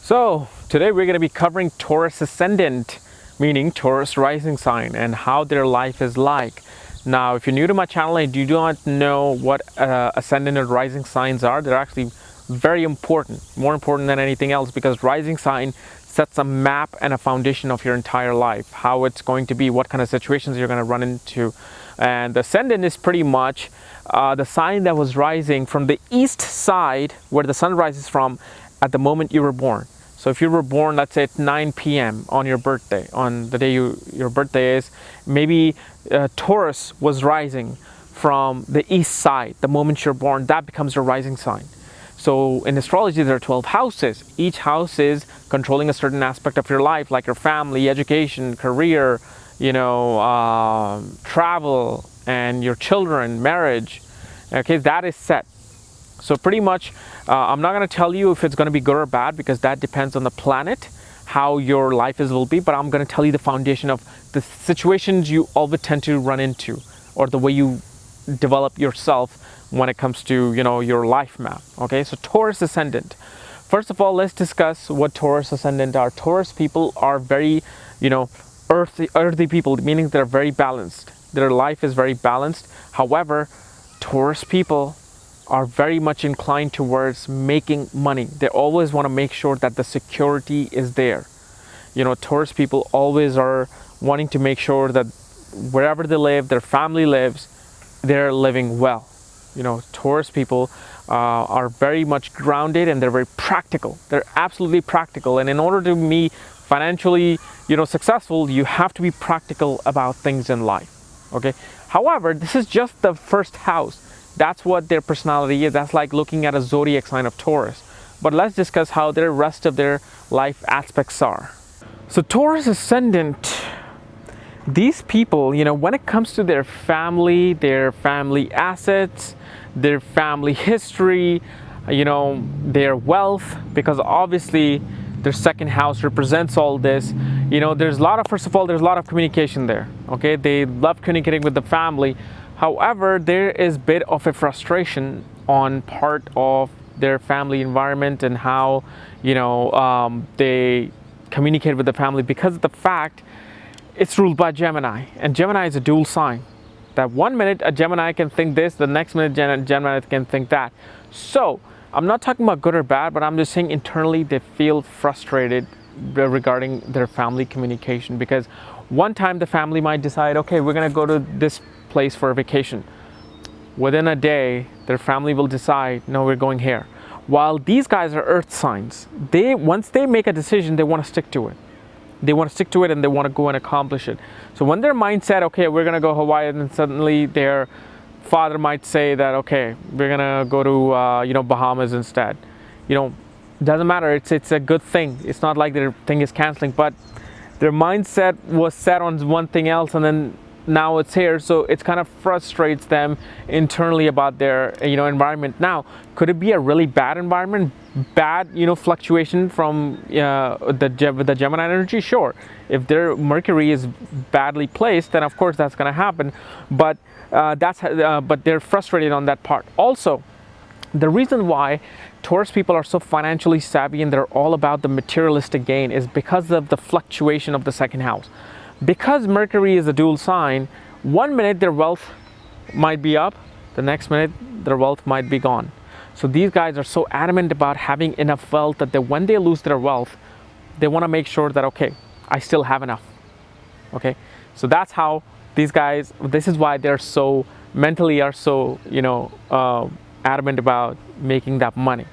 So today we're going to be covering Taurus Ascendant, meaning Taurus rising sign, and how their life is like. Now, if you're new to my channel and you do not know what Ascendant and rising signs are, they're actually very important, more important than anything else, because rising sign sets a map and a foundation of your entire life, how it's going to be, what kind of situations you're going to run into. And the Ascendant is pretty much the sign that was rising from the east side, where the sun rises from, at the moment you were born. So if you were born, let's say at 9 p.m. on your birthday, on the day your birthday is, maybe Taurus was rising from the east side the moment you're born. That becomes your rising sign. So in astrology, there are 12 houses. Each house is controlling a certain aspect of your life, like your family, education, career, travel, and your children, marriage. Okay, that is set. So pretty much, I'm not going to tell you if it's going to be good or bad, because that depends on the planet, how your life will be. But I'm going to tell you the foundation of the situations you always tend to run into, or the way you develop yourself when it comes to, your life map. Okay, so Taurus Ascendant. First of all, let's discuss what Taurus Ascendant are. Taurus people are very, earthy people, meaning they're very balanced. Their life is very balanced. However, Taurus people are very much inclined towards making money. They always want to make sure that the security is there. Taurus people always are wanting to make sure that wherever they live, their family lives, they're living well. Taurus people are very much grounded, and they're very practical. They're absolutely practical. And in order to be financially, successful, you have to be practical about things in life. Okay. However, this is just the first house. That's what their personality is. That's like looking at a zodiac sign of Taurus. But let's discuss how the rest of their life aspects are. So Taurus Ascendant, these people, when it comes to their family assets, their family history, their wealth, because obviously their second house represents all this. There's a lot of communication there. Okay, they love communicating with the family. However, there is a bit of a frustration on part of their family environment and how, they communicate with the family, because of the fact it's ruled by Gemini. And Gemini is a dual sign. That one minute a Gemini can think this, the next minute Gemini can think that. So I'm not talking about good or bad, but I'm just saying internally they feel frustrated regarding their family communication, because one time the family might decide, okay, we're going to go to this place for a vacation. Within a day, their family will decide, no, we're going here. While these guys are earth signs, once they make a decision, they want to stick to it. They want to stick to it, and they want to go and accomplish it. So when their mindset, okay, we're going to go Hawaii, and then suddenly their father might say that, okay, we're going to go to, Bahamas instead. Doesn't matter. It's a good thing. It's not like their thing is canceling, but their mindset was set on one thing else, and then now it's here. So it kind of frustrates them internally about their, environment. Now, could it be a really bad environment? Bad, fluctuation from the Gemini energy? Sure. If their Mercury is badly placed, then of course that's going to happen. But but they're frustrated on that part. Also, the reason why Taurus people are so financially savvy and they're all about the materialistic gain is because of the fluctuation of the second house. Because Mercury is a dual sign, one minute their wealth might be up, the next minute their wealth might be gone. So these guys are so adamant about having enough wealth that when they lose their wealth, they want to make sure that, okay, I still have enough. Okay, so that's how these guys, this is why they're so mentally are so, adamant about making that money.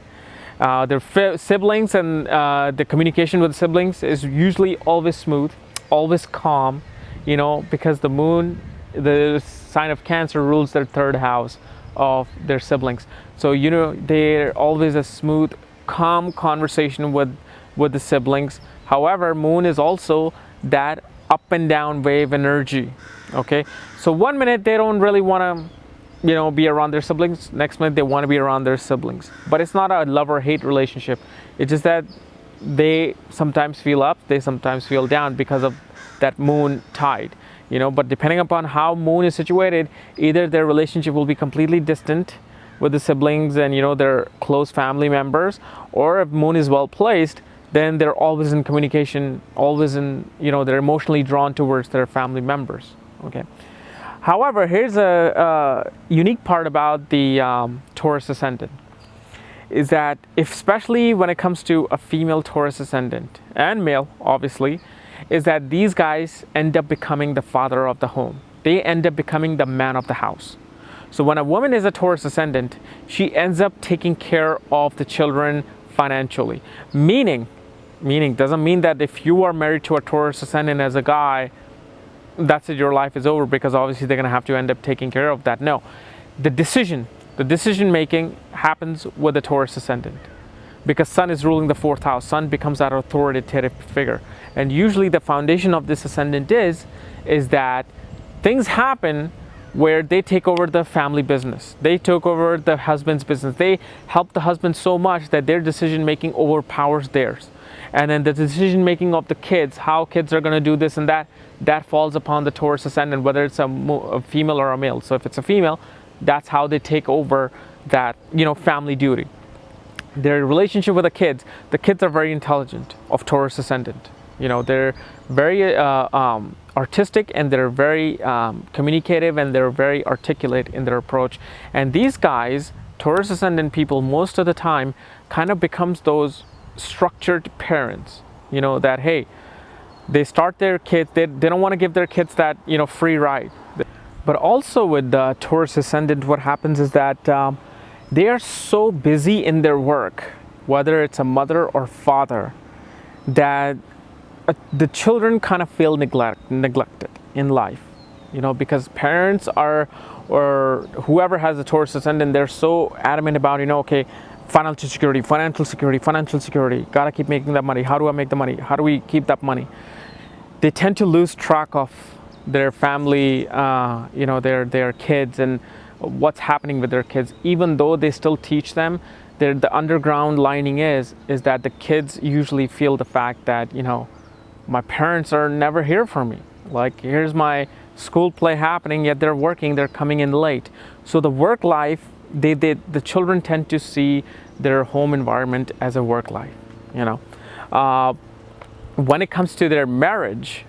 Their siblings and the communication with siblings is usually always smooth, always calm, because the moon, the sign of Cancer, rules their third house of their siblings. So they're always a smooth, calm conversation with the siblings. However, moon is also that up and down wave energy. Okay, so one minute they don't really want to be around their siblings, next minute they want to be around their siblings. But it's not a love or hate relationship. It's just that they sometimes feel up, they sometimes feel down because of that moon tide. But depending upon how moon is situated, either their relationship will be completely distant with the siblings and their close family members, or if moon is well placed, then they're always in communication, always in, they're emotionally drawn towards their family members. Okay. However, here's a unique part about the Taurus ascendant, is that especially when it comes to a female Taurus ascendant and male, obviously, is that these guys end up becoming the father of the home. They end up becoming the man of the house. So when a woman is a Taurus ascendant, she ends up taking care of the children financially. Meaning doesn't mean that if you are married to a Taurus ascendant as a guy, that's it, your life is over, because obviously they're going to have to end up taking care of that. No, the decision making happens with the Taurus ascendant, because Sun is ruling the 4th house. Sun becomes that authoritative figure, and usually the foundation of this ascendant is that things happen where they take over the family business. They took over the husband's business. They help the husband so much that their decision making overpowers theirs. And then the decision making of the kids, how kids are going to do this and that falls upon the Taurus ascendant, whether it's a female or a male. So if it's a female, that's how they take over that, family duty. Their relationship with the kids are very intelligent of Taurus ascendant. They're very artistic, and they're very communicative, and they're very articulate in their approach. And these guys, Taurus ascendant people, most of the time kind of becomes those structured parents, that, hey, they start their kids, they don't want to give their kids that, free ride. But also with the Taurus ascendant, what happens is that they are so busy in their work, whether it's a mother or father, that the children kind of feel neglected in life, because parents are, or whoever has a Taurus ascendant, they're so adamant about, okay, financial security, gotta keep making that money. How do I make the money? How do we keep that money? They tend to lose track of their family, their kids, and what's happening with their kids. Even though they still teach them, the underground lining is that the kids usually feel the fact that, my parents are never here for me. Like, here's my school play happening, yet they're working, they're coming in late. So the work life, the children tend to see their home environment as a work life. When it comes to their marriage,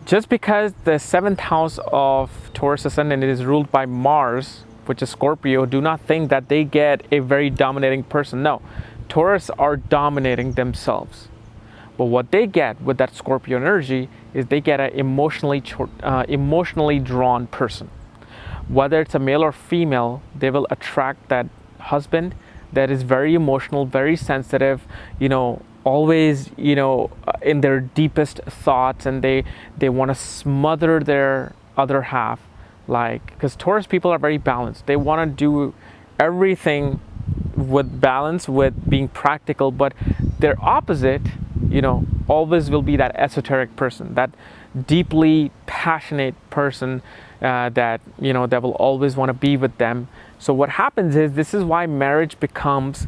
just because the 7th house of Taurus ascendant is ruled by Mars, which is Scorpio, do not think that they get a very dominating person. No, Taurus are dominating themselves. But what they get with that Scorpio energy is they get an emotionally drawn person. Whether it's a male or female, they will attract that husband that is very emotional, very sensitive, always, in their deepest thoughts, and they want to smother their other half. Because Taurus people are very balanced. They want to do everything with balance, with being practical, but their opposite, always will be that esoteric person, that deeply passionate person that will always want to be with them. So what happens is, this is why marriage becomes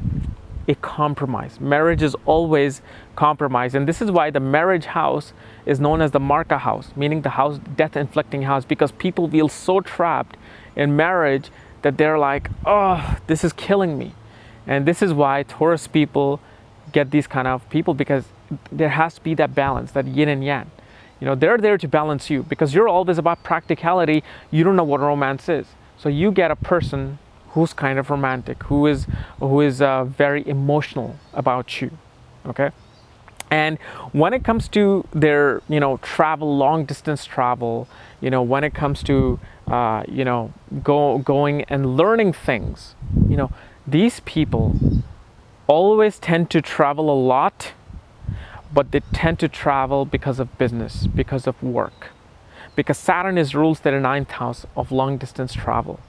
a compromise. Marriage is always compromise, and this is why the marriage house is known as the Marka house, meaning the house, death inflicting house, because people feel so trapped in marriage that they're like, oh, this is killing me. And this is why Taurus people get these kind of people, because there has to be that balance, that yin and yang. They're there to balance you, because you're always about practicality. You don't know what romance is. So you get a person who's kind of romantic, who is very emotional about you. Okay. And when it comes to their, travel, long distance travel, when it comes to, going and learning things, these people always tend to travel a lot, but they tend to travel because of business, because of work, because Saturn rules their 9th house of long distance travel.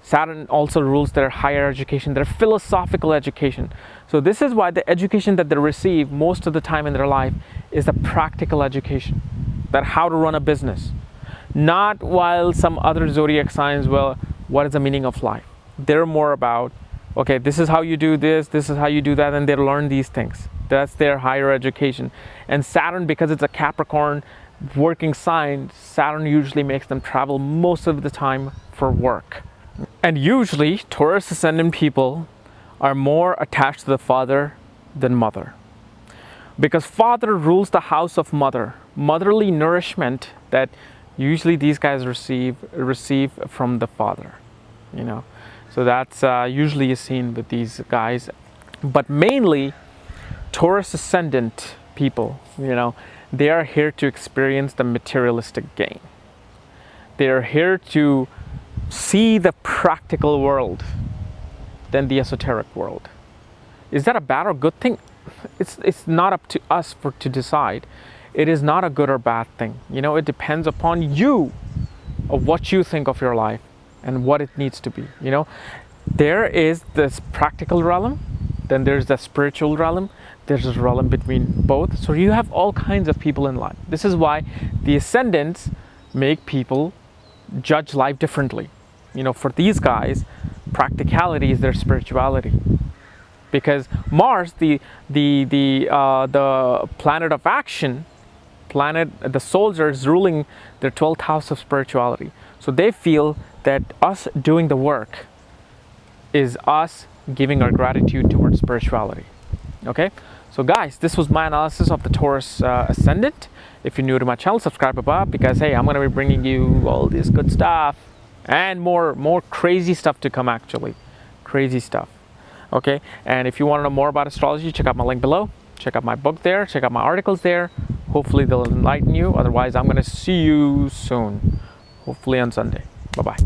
Saturn also rules their higher education, their philosophical education. So this is why the education that they receive most of the time in their life is the practical education, that how to run a business. Not while some other zodiac signs, well, what is the meaning of life? They're more about, okay, this is how you do this is how you do that, and they learn these things. That's their higher education. And Saturn, because it's a Capricorn working sign, Saturn usually makes them travel most of the time for work. And usually Taurus ascendant people are more attached to the father than mother. because father rules the house of mother. Motherly nourishment that usually these guys receive from the father, you know. So that's usually a scene with these guys, but mainly Taurus ascendant people, you know, they are here to experience the materialistic gain. They are here to see the practical world than the esoteric world. Is that a bad or good thing? It's not up to us to decide. It is not a good or bad thing. You know, it depends upon you, of what you think of your life and what it needs to be. You know, there is this practical realm, then there's the spiritual realm, there's a realm between both. So you have all kinds of people in life. This is why the ascendants make people judge life differently. You know, for these guys, practicality is their spirituality. Because Mars, the planet of action, the soldiers ruling their 12th house of spirituality. So they feel that us doing the work is us giving our gratitude towards spirituality. Okay, so guys, this was my analysis of the Taurus ascendant. If you're new to my channel, subscribe above, because hey, I'm going to be bringing you all this good stuff and more crazy stuff to come. Actually, crazy stuff. Okay, and if you want to know more about astrology, check out my link below. Check out my book there. Check out my articles there. Hopefully they'll enlighten you. Otherwise, I'm going to see you soon. Hopefully on Sunday. Bye-bye.